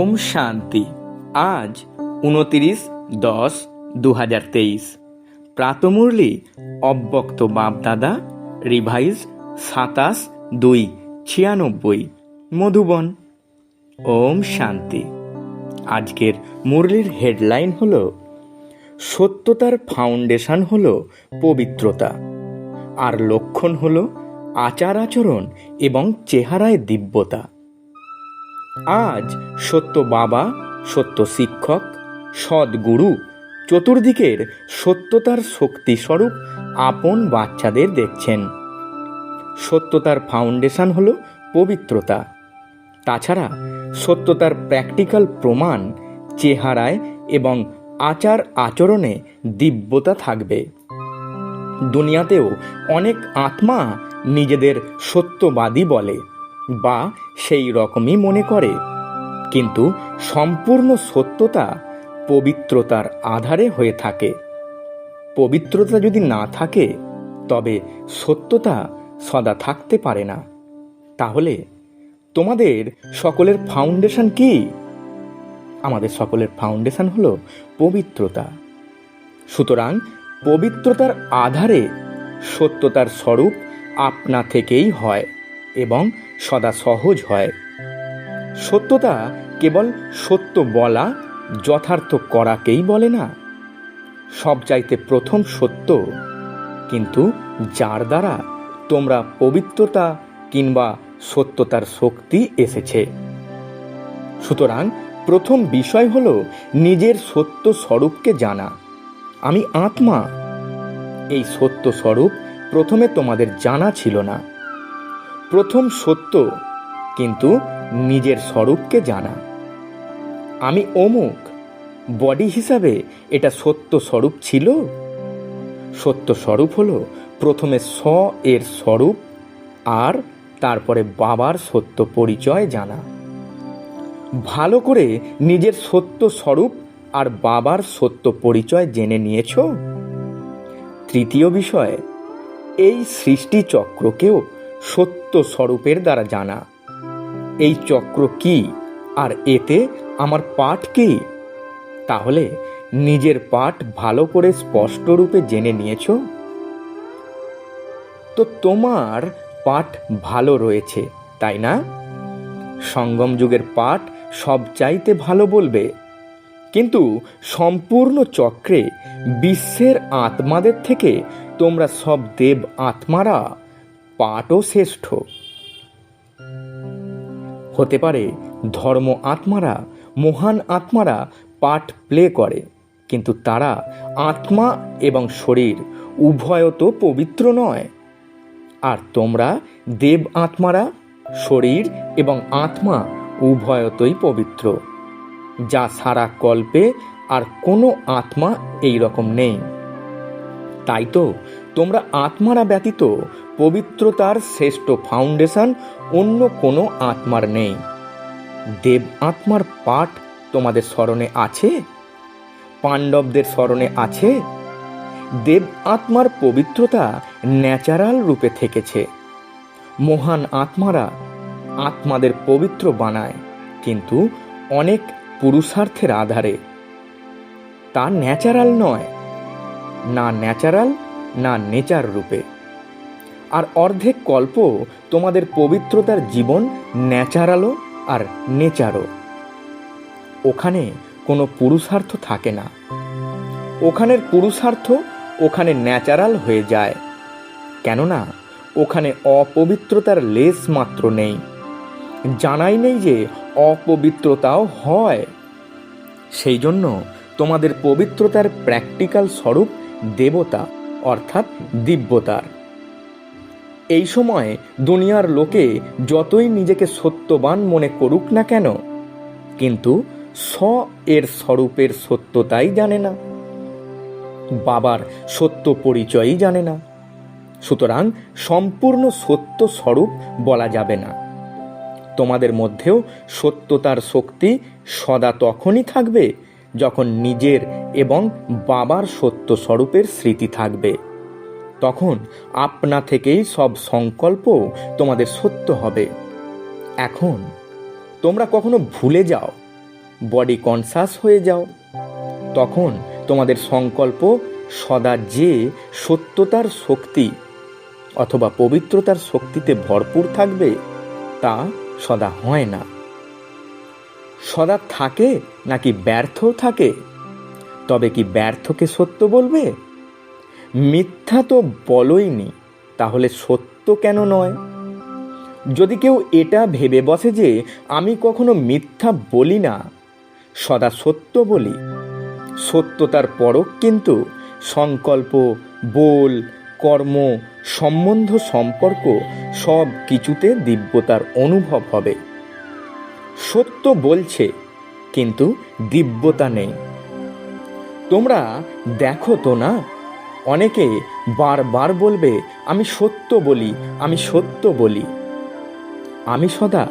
ওম শান্তি। আজ 29/10/2023 প্রাতমুরলি অব্যক্ত বাপদাদা, রিভাইজ 27/2/96 মধুবন। ওম শান্তি। আজকের মুরলির হেডলাইন হলো সত্যতার ফাউন্ডেশন হলো পবিত্রতা, আর লক্ষণ হলো আচার আচরণ এবং চেহারায় দিব্যতা। আজ সত্য বাবা, সত্য শিক্ষক, সদ্গুরু চতুর্দিকের সত্যতার শক্তিস্বরূপ আপন বাচ্চাদের দেখছেন। সত্যতার ফাউন্ডেশন হলো পবিত্রতা। তাছাড়া সত্যতার প্র্যাকটিক্যাল প্রমাণ চেহারায় এবং আচার আচরণে দিব্যতা থাকবে। দুনিয়াতেও অনেক আত্মা নিজেদের সত্যবাদী বলে বা সেই রকমই মনে করে, কিন্তু সম্পূর্ণ সত্যতা পবিত্রতার আধারে হয়ে থাকে। পবিত্রতা যদি না থাকে তবে সত্যতা সদা থাকতে পারে না। তাহলে তোমাদের সকলের ফাউন্ডেশন কি? আমাদের সকলের ফাউন্ডেশন হলো পবিত্রতা। সুতরাং পবিত্রতার আধারে সত্যতার স্বরূপ আপনা থেকেই হয় এবং সদা সহজ হয়। সত্যতা কেবল সত্য বলা, যথার্থ করাকেই বলে না। সবচাইতে প্রথম সত্য, কিন্তু যার দ্বারা তোমরা পবিত্রতা কিংবা সত্যতার শক্তি এসেছে। সুতরাং প্রথম বিষয় হলো নিজের সত্য স্বরূপকে জানা। আমি আত্মা। এই সত্য স্বরূপ প্রথমে তোমাদের জানা ছিল না। প্রথম সত্য কিন্তু নিজের স্বরূপকে জানা। আমি অমুক, বডি হিসাবে এটা সত্য স্বরূপ ছিল। সত্য স্বরূপ হলো প্রথমে এর স্বরূপ আর তারপরে বাবার সত্য পরিচয় জানা। ভালো করে নিজের সত্য স্বরূপ আর বাবার সত্য পরিচয় জেনে নিয়েছ। তৃতীয় বিষয়, এই সৃষ্টি চক্রকেও সত্য স্বরূপের দ্বারা জানা। এই চক্র কি আর এতে আমার পাঠ কি? তাহলে নিজের পাঠ ভালো করে স্পষ্ট রূপে জেনে নিয়েছ তো তোমার পাঠ ভালো রয়েছে, তাই না? সঙ্গম যুগের পাঠ সবচাইতে ভালো বলবে, কিন্তু সম্পূর্ণ চক্রে বিশ্বের আত্মাদের থেকে তোমরা সব দেব আত্মারা পাঠও শ্রেষ্ঠ। হতে পারে ধর্ম আত্মারা, মহান আত্মারা পাঠ প্লে করে, কিন্তু তারা আত্মা এবং শরীর উভয় তো পবিত্র নয়। আর তোমরা দেব আত্মারা শরীর এবং আত্মা উভয়তই পবিত্র, যা সারা কল্পে আর কোনো আত্মা এই রকম নেই। তাই তো তোমরা আত্মারা ব্যতীত পবিত্রতার শ্রেষ্ঠ ফাউন্ডেশন অন্য কোনো আত্মার নেই। দেব আত্মার পাঠ তোমাদের স্মরণে আছে? পাণ্ডবদের স্মরণে আছে? দেব আত্মার পবিত্রতা ন্যাচারাল রূপে থেকেছে। মহান আত্মারা আত্মাদের পবিত্র বানায়, কিন্তু অনেক পুরুষার্থের আধারে। তা ন্যাচারাল নয়, না ন্যাচারাল না নেচার রূপে। আর অর্ধেক কল্প তোমাদের পবিত্রতার জীবন ন্যাচারালও আর নেচারও। ওখানে কোনো পুরুষার্থ থাকে না। ওখানের পুরুষার্থ ওখানে ন্যাচারাল হয়ে যায়, কেননা ওখানে অপবিত্রতার লেশ মাত্র নেই। জানাই নেই যে অপবিত্রতাও হয়। সেই জন্য তোমাদের পবিত্রতার প্র্যাকটিক্যাল স্বরূপ দেবতা, অর্থাৎ দিব্যতার। এই সময় দুনিয়ার লোকে যতই নিজেকে সত্যবান মনে করুক না কেন, কিন্তু এর স্বরূপের সত্যতাই জানে না, বাবার সত্য পরিচয়ই জানে না। সুতরাং সম্পূর্ণ সত্য স্বরূপ বলা যাবে না। তোমাদের মধ্যেও সত্যতার শক্তি সদা তখনই থাকবে যখন নিজের এবং বাবার সত্য স্বরূপের স্মৃতি থাকবে। তখন আপনা থেকেই সব সংকল্প তোমাদের সত্য হবে। এখন তোমরা কখনো ভুলে যাও বডি কনসাস হয়ে যাও। তখন তোমাদের সংকল্প সদা যে সত্যতার শক্তি অথবা পবিত্রতার শক্তিতে ভরপুর থাকবে তা সদা হয় না। সদা থাকে নাকি ব্যর্থ থাকে? তবে কি ব্যর্থকে সত্য বলবে? মিথ্যা তো বলোইনি, তাহলে সত্য কেন নয়? যদি কেউ এটা ভেবে বসে যে আমি কখনো মিথ্যা বলি না, সদা সত্য বলি, সত্যতার পরক কিন্তু সংকল্প, বল, কর্ম, সম্বন্ধ, সম্পর্ক সব কিছুতে দিব্যতার অনুভব হবে। সত্য বলছে কিন্তু দিব্যতা নেই। তোমরা দেখো তো না, অনেকে বারবার বলবে আমি সত্য বলি, আমি সত্য বলি। আমি সদা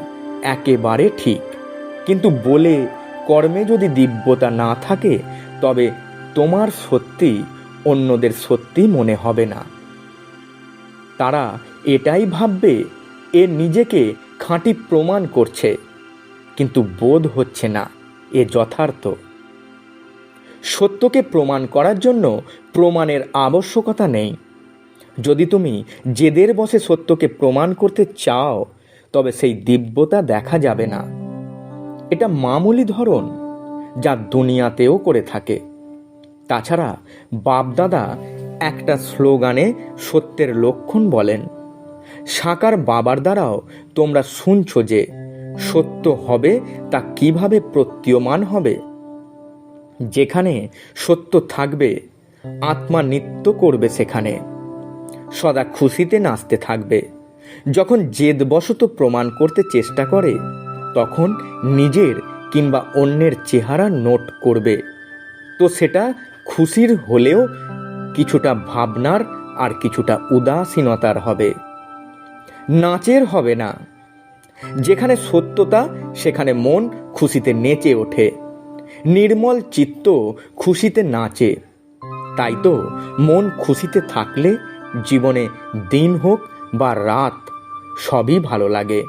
একেবারে ঠিক, কিন্তু বলে কর্মে যদি দিব্যতা না থাকে তবে তোমার সত্যি অন্যদের সত্যি মনে হবে না। তারা এটাই ভাববে এ নিজেকে খাঁটি প্রমাণ করছে, কিন্তু বোধ হচ্ছে না এ যথার্থ। সত্যকে প্রমাণ করার জন্য প্রমাণের আবশ্যকতা নেই। যদি তুমি জেদের বশে সত্যকে প্রমাণ করতে চাও তবে সেই দিব্যতা দেখা যাবে না। এটা মামুলি ধরন, যা দুনিয়াতেও করে থাকে। তাছাড়া বাপদাদা একটা স্লোগানে সত্যের লক্ষণ বলেন। সাকার বাবার দ্বারাও তোমরা শুনছো যে সত্য হবে তা কিভাবে প্রতীয়মান হবে। যেখানে সত্য থাকবে আত্মা নৃত্য করবে, সেখানে সদা খুশিতে নাচতে থাকবে। যখন জেদবশত প্রমাণ করতে চেষ্টা করে তখন নিজের কিংবা অন্যের চেহারা নোট করবে, তো সেটা খুশির হলেও কিছুটা ভাবনার আর কিছুটা উদাসীনতার হবে, নাচের হবে না। যেখানে সত্যতা সেখানে মন খুশিতে নেচে ওঠে, নির্মল চিত্ত খুশিতে নাচে। তাই তো মন খুশিতে থাকলে জীবনে দিন হোক বা রাত সবই ভালো লাগে।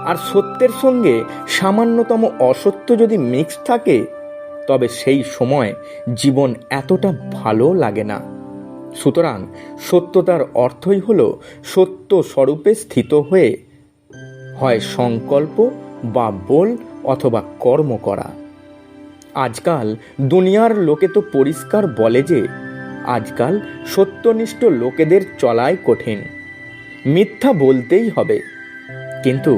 আর সত্যের সঙ্গে সামান্যতম অসত্য যদি মিক্স থাকে তবে সেই সময় জীবন এতটা ভালো লাগে না। সুতরাং সত্যতার অর্থই হলো সত্য স্বরূপে স্থিত হয়ে হয় সংকল্প বা বল অথবা কর্ম করা। আজকাল দুনিয়ার লোকে তো পরিষ্কার বলে যে আজকাল সত্যনিষ্ঠ লোকেদের চলাই কঠিন, মিথ্যা বলতেই হবে। কিন্তু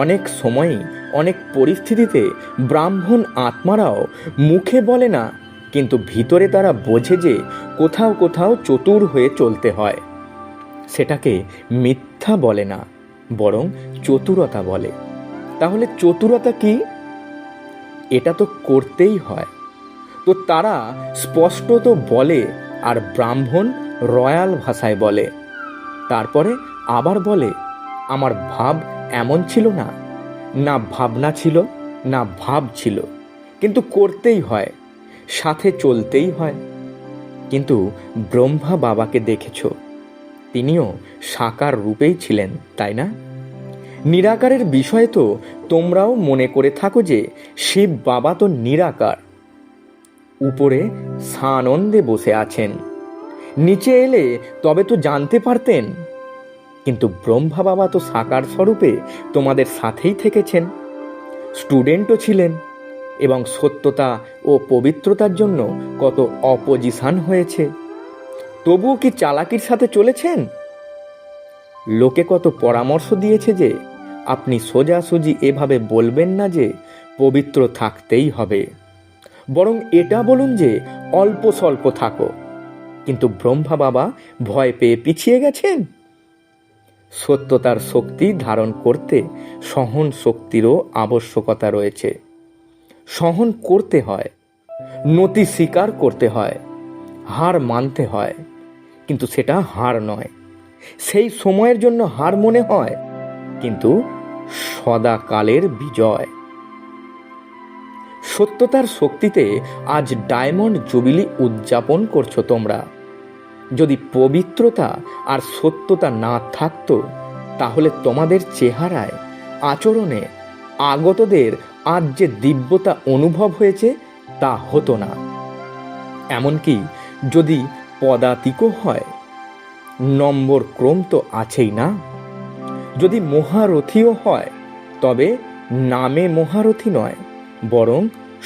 অনেক সময়ই অনেক পরিস্থিতিতে ব্রাহ্মণ আত্মারাও মুখে বলে না, কিন্তু ভিতরে তারা বোঝে যে কোথাও কোথাও চতুর হয়ে চলতে হয়। সেটাকে মিথ্যা বলে না, বরং চতুরতা বলে। তাহলে চতুরতা কি? এটা তো করতেই হয়। তো তারা স্পষ্ট তো বলে, আর ব্রাহ্মণ রয়্যাল ভাষায় বলে। তারপরে আবার বলে আমার ভাব এমন ছিল না, না ভাবনা ছিল না ভাব ছিল, কিন্তু করতেই হয়, সাথে চলতেই হয়। কিন্তু ব্রহ্মা বাবাকে দেখেছ, তিনিও সাকার রূপেই ছিলেন, তাই না? নিরাকারের বিষয়ে তো তোমরাও মনে করে থাকো যে শিব বাবা তো নিরাকার, উপরে সানন্দে বসে আছেন, নিচে এলে তবে তো জানতে পারতেন। কিন্তু ব্রহ্মা বাবা তো সাকার স্বরূপে তোমাদের সাথেই থেকেছেন, স্টুডেন্টও ছিলেন, এবং সত্যতা ও পবিত্রতার জন্য কত অপোজিশন হয়েছে। তবুও কি চালাকির সাথে চলেছেন? লোকে কত পরামর্শ দিয়েছে যে আপনি সোজাসুজি এভাবে বলবেন না যে পবিত্র থাকতেই হবে, বরং এটা বলুন যে অল্প স্বল্প থাকো। কিন্তু ব্রহ্মা বাবা ভয় পেয়ে পিছিয়ে গেছেন। সত্যতার শক্তি ধারণ করতে সহন শক্তিরও আবশ্যকতা রয়েছে। সহন করতে হয়, নতি স্বীকার করতে হয়, হার মানতে হয়, কিন্তু সেটা হার নয়। সেই সময়ের জন্য হার মনে হয়, কিন্তু সদাকালের বিজয়। সত্যতার শক্তিতে আজ ডায়মন্ড জুবিলি উদযাপন করছো তোমরা। যদি পবিত্রতা আর সত্যতা না থাকতো তাহলে তোমাদের চেহারায়, আচরণে আগতদের আজ যে দিব্যতা অনুভব হয়েছে তা হতো না। এমনকি যদি পদাতিকও হয়, নম্বর ক্রম তো আছেই না। যদি মহারথীও হয়, তবে নামে মহারথী নয়, বরং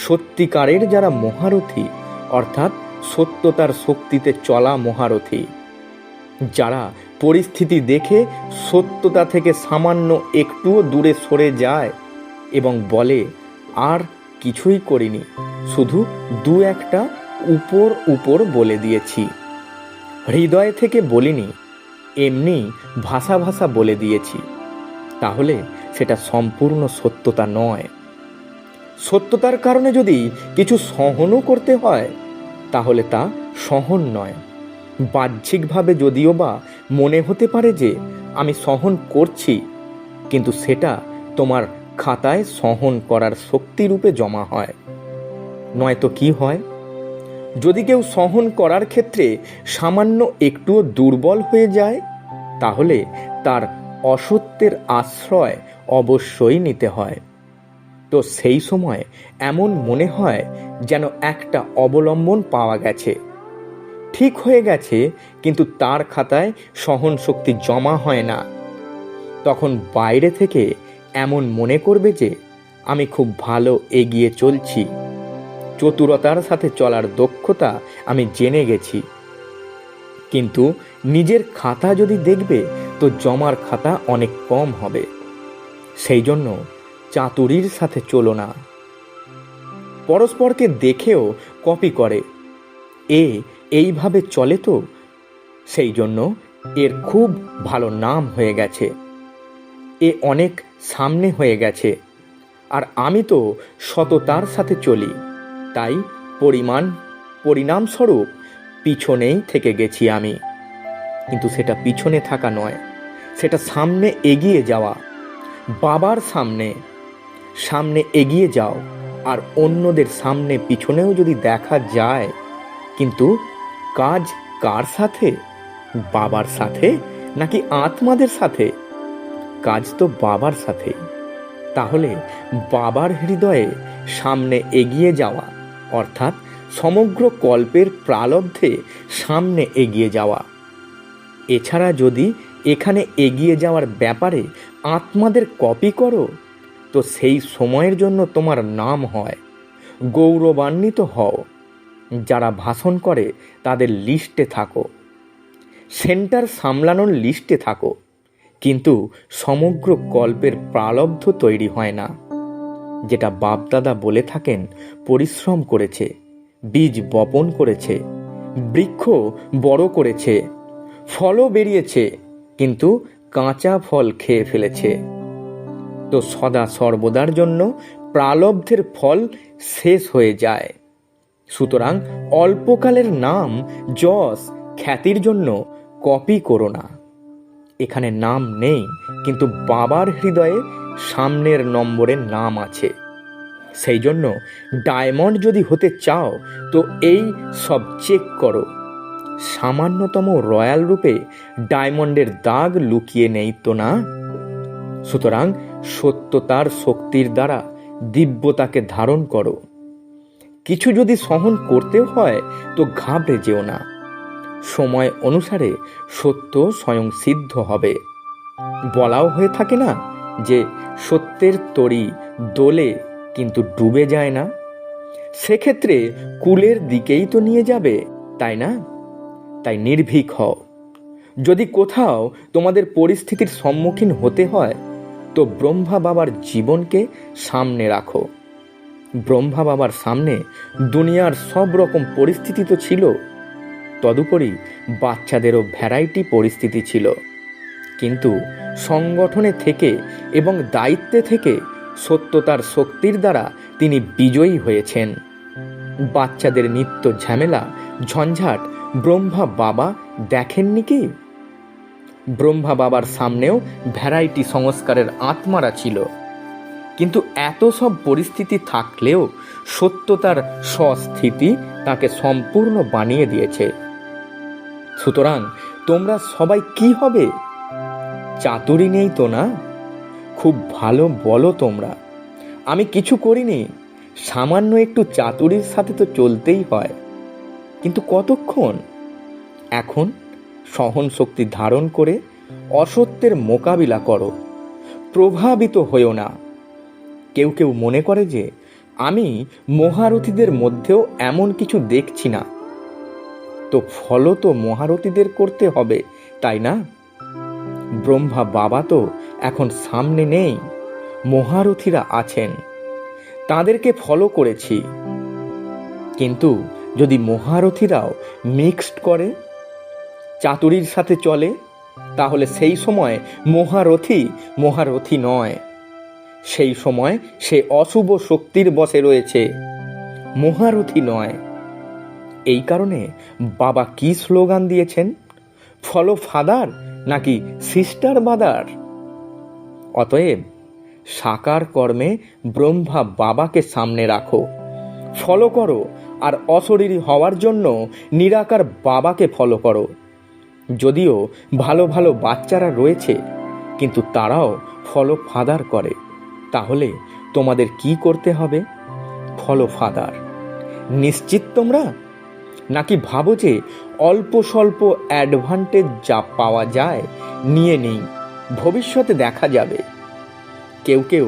সত্যিকারের যারা মহারথী, অর্থাৎ সত্যতার শক্তিতে চলা মহারথী, যারা পরিস্থিতি দেখে সত্যতা থেকে সামান্য একটুও দূরে সরে যায় এবং বলে, আর কিছুই করিনি, শুধু দু একটা উপর উপর বলে দিয়েছি, হৃদয় থেকে বলিনি, এমনি ভাষা ভাষা বলে দিয়েছি, তাহলে সেটা সম্পূর্ণ সত্যতা নয়। সত্যতার কারণে যদি কিছু সহনও করতে হয়, তাহলে তা সহন নয়। বাহ্যিকভাবে যদিও বা মনে হতে পারে যে আমি সহন করছি, কিন্তু সেটা তোমার খাতায় সহন করার শক্তিরূপে জমা হয়। নয়তো কি হয়? যদি কেউ সহন করার ক্ষেত্রে সামান্য একটুও দুর্বল হয়ে যায়, তাহলে তার অসত্যের আশ্রয় অবশ্যই নিতে হয়। তো সেই সময় এমন মনে হয় যেন একটা অবলম্বন পাওয়া গেছে, ঠিক হয়ে গেছে, কিন্তু তার খাতায় সহন শক্তি জমা হয় না। তখন বাইরে থেকে এমন মনে করবে যে আমি খুব ভালো এগিয়ে চলছি, চতুরতার সাথে চলার দক্ষতা আমি জেনে গেছি। কিন্তু নিজের খাতা যদি দেখবে, তো জমার খাতা অনেক কম হবে। সেই জন্য চাতুরীর সাথে চলো না। পরস্পরকে দেখেও কপি করে, এইভাবে চলে, তো সেই জন্য এর খুব ভালো নাম হয়ে গেছে, অনেক সামনে হয়ে গেছে, আর আমি তো সততার সাথে চলি, তাই পরিণামস্বরূপ পিছনেই থেকে গেছি আমি। কিন্তু সেটা পিছনে থাকা নয়, সেটা সামনে এগিয়ে যাওয়া। বাবার সামনে এগিয়ে যাও, আর অন্যদের সামনে পিছনেও যদি দেখা যায়, কিন্তু কাজ কার সাথে? বাবার সাথে নাকি আত্মাদের সাথে? কাজ তো বাবার সাথে। তাহলে বাবার হৃদয়ে সামনে এগিয়ে যাওয়া, অর্থাৎ সমগ্র কল্পের প্রালব্ধে সামনে এগিয়ে যাওয়া। এছাড়া যদি এখানে এগিয়ে যাওয়ার ব্যাপারে আত্মাদের কপি করো, তো সেই সময়ের জন্য তোমার নাম হয়, গৌরবান্বিত হও। যারা ভাষণ করে তাদের লিস্টে থাকো, সেন্টার সামলানোর লিস্টে থাকো, কিন্তু সমগ্র কল্পের প্রালব্ধ তৈরি হয় না। যেটা বাপদাদা বলে থাকেন, পরিশ্রম করেছে, বীজ বপন করেছে, বৃক্ষ বড় করেছে, ফলও বেরিয়েছে, কিন্তু কাঁচা ফল খেয়ে ফেলেছে। তো সদা সর্বদার জন্য প্রালব্ধের ফল শেষ হয়ে যায়। সুতরাং অল্পকালের নাম, যশ, খ্যাতির জন্য কপি করো না। এখানে নাম নেই, কিন্তু বাবার হৃদয়ে সামনের নম্বরে নাম আছে। সেই জন্য ডায়মন্ড যদি হতে চাও, তো এই সব চেক করো। সামান্যতম রয়্যাল রূপে ডায়মন্ডের দাগ লুকিয়ে নেই তো না? সুতরাং সত্যতার শক্তির দ্বারা দিব্যতাকে ধারণ করো। কিছু যদি সহন করতেও হয়, তো ঘাবড়ে যেও না। সময় অনুসারে সত্য স্বয়ং সিদ্ধ হবে। বলাও হয়ে থাকে না যে সত্যের তরী দোলে কিন্তু ডুবে যায় না? সেক্ষেত্রে কূলের দিকেই তো নিয়ে যাবে, তাই না? তাই নির্ভীক হও। যদি কোথাও তোমাদের পরিস্থিতির সম্মুখীন হতে হয়, তো ব্রহ্মা বাবার জীবনকে সামনে রাখো। ব্রহ্মা বাবার সামনে দুনিয়ার সব রকম পরিস্থিতি তো ছিল, তদুপরি বাচ্চাদেরও ভ্যারাইটি পরিস্থিতি ছিল, কিন্তু সংগঠনে থেকে এবং দায়িত্বে থেকে সত্যতার শক্তির দ্বারা তিনি বিজয়ী হয়েছেন। বাচ্চাদের নিত্য ঝামেলা ঝঞ্ঝাট ব্রহ্মা বাবা দেখেননি কি? ব্রহ্মা বাবার সামনেও ভ্যারাইটি সংস্কারের আত্মারা ছিল, কিন্তু এত সব পরিস্থিতি থাকলেও সত্যতার স্বস্থিতি তাকে সম্পূর্ণ বানিয়ে দিয়েছে। সুতরাং তোমরা সবাই কি হবে? চাতুরী নেই তো না? খুব ভালো বলো তোমরা, আমি কিছু করিনি, সামান্য একটু চাতুরির সাথে তো চলতেই হয়, কিন্তু কতক্ষণ? এখন সহন শক্তি ধারণ করে অসত্যের মোকাবিলা করো, প্রভাবিত হয়েও না। কেউ কেউ মনে করে যে আমি মহারথীদের মধ্যেও এমন কিছু দেখছি না, তো ফলো তো মহারথীদের করতে হবে, তাই না? ব্রহ্মা বাবা তো এখন সামনে নেই, মহারথীরা আছেন, তাদেরকে ফলো করেছি। কিন্তু যদি মহারথীরাও মিক্সড করে, চাতুরীর সাথে চলে, তাহলে সেই সময় মহারথী নয়, সেই সময় সে অশুভ শক্তির বশে রয়েছে, মহারথী নয়। এই কারণে বাবা কি স্লোগান দিয়েছেন? ফলো ফাদার নাকি সিস্টার বাদার? অতএব সাকার কর্মে ব্রহ্মা বাবাকে সামনে রাখো, ফলো করো, আর অশরীরী হওয়ার জন্য নিরাকার বাবাকে ফলো করো। যদিও ভালো ভালো বাচ্চারা রয়েছে, কিন্তু তারাও ফলো ফাদার করে, তাহলে তোমাদের কি করতে হবে? Follow father. নিশ্চিত তোমরা? নাকি ভাবো যে অল্প স্বল্প অ্যাডভান্টেজ যা পাওয়া যায় নিয়ে নেই, ভবিষ্যতে দেখা যাবে? কেউ কেউ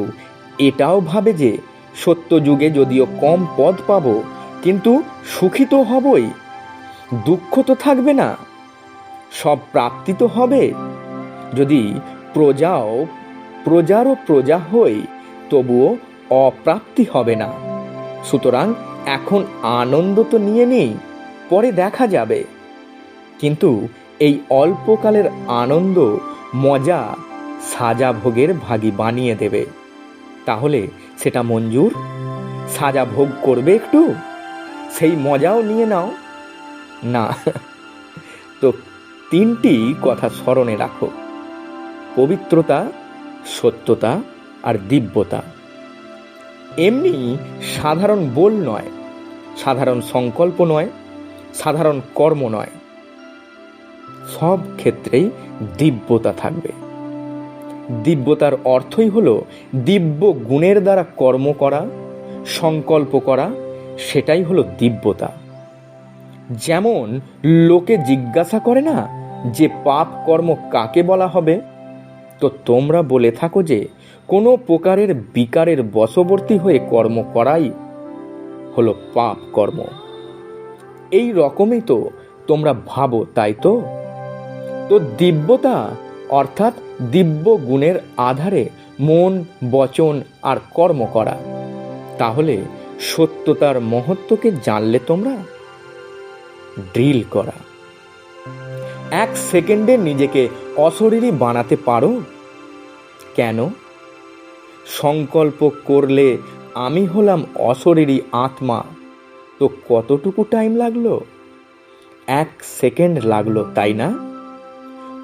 এটাও ভাবে যে সত্য যুগে যদিও কম পদ পাবো, কিন্তু সুখী তো হবই, দুঃখ তো থাকবে না, সব প্রাপ্তি তো হবে। যদি প্রজারও প্রজা হই, তবুও অপ্রাপ্তি হবে না। সুতরাং এখন আনন্দ তো নিয়ে নেই, পরে দেখা যাবে। কিন্তু এই অল্পকালের আনন্দ মজা সাজা ভোগের ভাগী বানিয়ে দেবে। তাহলে সেটা মঞ্জুর? সাজা ভোগ করবে একটু, সেই মজাও নিয়ে নাও না। তো তিনটি কথা স্মরণে রাখো: পবিত্রতা, সত্যতা আর দিব্যতা। এমনি সাধারণ বল নয়, সাধারণ সংকল্প নয়, সাধারণ কর্ম নয়, সব ক্ষেত্রেই দিব্যতা থাকবে। দিব্যতার অর্থই হলো দিব্য গুণের দ্বারা কর্ম করা, সংকল্প করা, সেটাই হলো দিব্যতা। যেমন লোকে জিজ্ঞাসা করে না যে পাপ কর্ম কাকে বলা হবে, তো তোমরা বলে থাকো যে কোনো প্রকারের বিকারের বশবর্তী হয়ে কর্ম করাই হলো পাপ কর্ম। এই রকমই তো তোমরা ভাবো, তাই তো? তো দিব্যতা অর্থাৎ দিব্য গুণের আধারে মন, বচন আর কর্ম করা। তাহলে সত্যতার মহত্বকে জানলে তোমরা? ড্রিল করা। 1 সেকেন্ডে নিজেকে অশরীরী বানাতে পারো? কেন? সংকল্প করলে আমি হলাম অশরীরী আত্মা, তো কতটুকু টাইম লাগলো? 1 সেকেন্ড লাগলো, তাই না?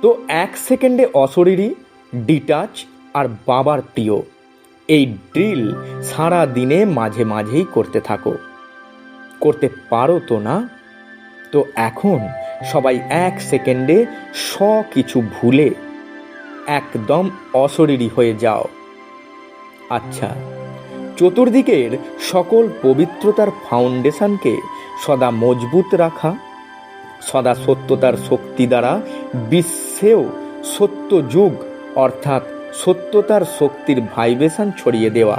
তো 1 সেকেন্ডে অশরীরী, ডিটাচ আর বাবার প্রিয়, এই ড্রিল সারা দিনে মাঝে মাঝেই করতে থাকো। করতে পারো তো না? তো এখন সবাই 1 সেকেন্ডে কিছু ভুলে একদম অশরীরী হয়ে যাও। আচ্ছা, চতুর্দিকের সকল পবিত্রতার ফাউন্ডেশনকে সদা মজবুত রাখা, সদা সত্যতার শক্তি দ্বারা বিশ্বেও সত্য যুগ অর্থাৎ সত্যতার শক্তির ভাইব্রেশন ছড়িয়ে দেওয়া,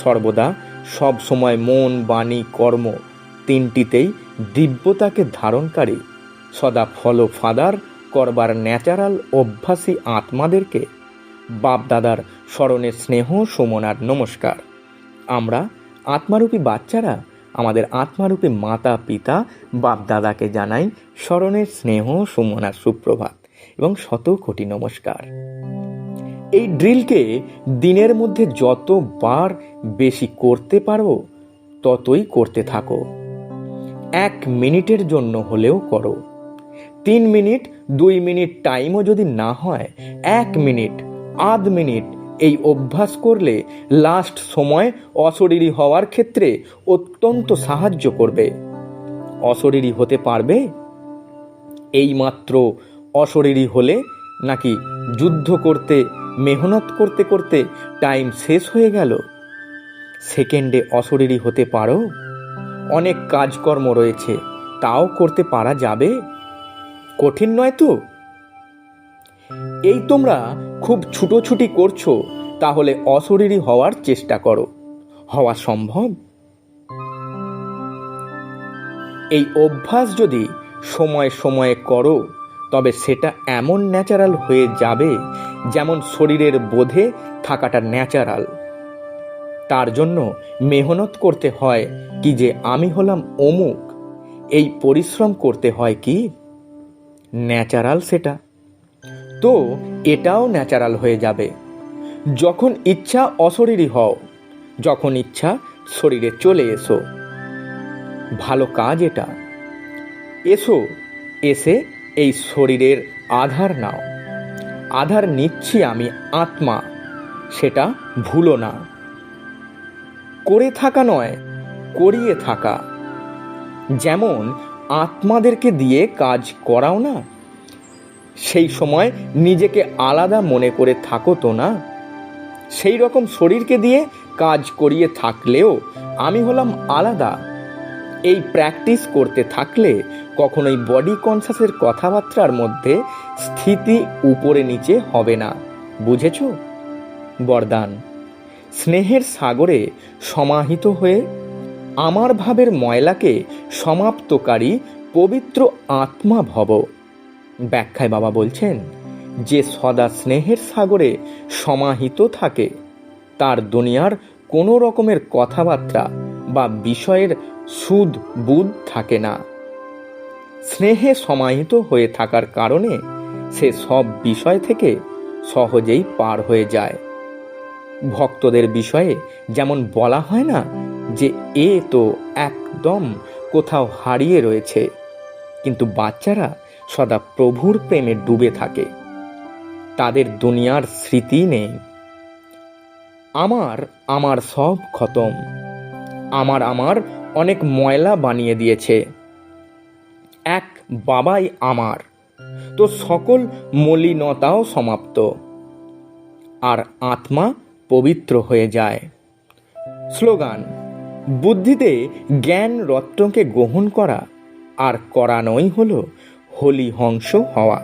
সর্বদা সব সময় মন, বাণী, কর্ম তিনটিতেই দিব্যতাকে ধারণকারী সদা ফলো ফাদার করবার ন্যাচারাল অভ্যাসী আত্মাদেরকে বাপদাদার স্মরণে স্নেহ সুমনার নমস্কার। আমরা আত্মারূপী বাচ্চারা আমাদের আত্মারূপী মাতা পিতা বাপদাদাকে জানাই স্মরণের স্নেহ সুমনার সুপ্রভাত এবং 100 কোটি নমস্কার। এই ড্রিলকে দিনের মধ্যে যতবার বেশি করতে পারো ততই করতে থাকো। 1 মিনিটের জন্য হলেও করো। 3 মিনিট, 2 মিনিট টাইমও যদি না হয়, 1 মিনিট, আধ মিনিট এই অভ্যাস করলে লাস্ট সময় অশরীরী হওয়ার ক্ষেত্রে অত্যন্ত সাহায্য করবে। অশরীরী হতে পারবে? এইমাত্র অশরীরী হলে নাকি যুদ্ধ করতে মেহনত করতে করতে টাইম শেষ হয়ে গেল? সেকেন্ডে অশরীরী হতে পারো? অনেক কাজকর্ম রয়েছে, তাও করতে পারা যাবে? কঠিন নয় তো? এই তোমরা খুব ছুটোছুটি করছো, তাহলে অশরীরী হওয়ার চেষ্টা করো। হওয়া সম্ভব? এই অভ্যাস যদি সময়ে সময়ে করো, তবে সেটা এমন ন্যাচারাল হয়ে যাবে যেমন শরীরের বোধে থাকাটা ন্যাচারাল। তার জন্য মেহনত করতে হয় কি যে আমি হলাম অমুক, এই পরিশ্রম করতে হয় কি? ন্যাচারাল সেটা। তো এটাও ন্যাচারাল হয়ে যাবে। যখন ইচ্ছা অশরীরী হও, যখন ইচ্ছা শরীরে চলে এসো। ভালো কাজ এটা। এসো, এসে এই শরীরের আধার নাও। আধার নিচ্ছি আমি আত্মা, সেটা ভুলো না। করে থাকা নয়, করিয়ে থাকা। যেমন আত্মাদেরকে দিয়ে কাজ করাও না, সেই সময় নিজেকে আলাদা মনে করে থাকো তো না। সেই রকম শরীরকে দিয়ে কাজ করিয়ে থাকলেও আমি হলাম আলাদা। এই প্র্যাকটিস করতে থাকলে কখনোই বডি কনসাসের কথাবার্তার মধ্যে স্থিতি উপরে নিচে হবে না। বুঝেছ? বরদান, স্নেহের সাগরে সমাহিত হয়ে আমার ভাবের ময়লাকে সমাপ্তকারী পবিত্র আত্মা ভব। ব্যাখ্যায় বাবা বলছেন, যে সদা স্নেহের সাগরে সমাহিত থাকে তার দুনিয়ার কোনো রকমের কথাবার্তা বা বিষয়ের সুদ বুধ থাকে না। স্নেহে সমাহিত হয়ে থাকার কারণে সে সব বিষয় থেকে সহজেই পার হয়ে যায়। ভক্তদের বিষয়ে যেমন বলা হয় না যে এ তো একদম কোথাও হারিয়ে রয়েছে, কিন্তু বাচ্চারা সদা প্রভুর প্রেমে ডুবে থাকে, তাদের দুনিয়ার স্মৃতি নেই। আমার আমার সব খতম, আমার অনেক ময়লা বানিয়ে দিয়েছে। এক বাবাই আমার, তো সকল মলিনতাও সমাপ্ত, আর আত্মা পবিত্র হয়ে যায়। স্লোগান: বুদ্ধিতে জ্ঞান রত্নকে গ্রহণ করা আর করানোই হলো হোলি হংস হওয়া।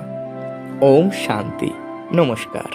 ওম শান্তি। নমস্কার।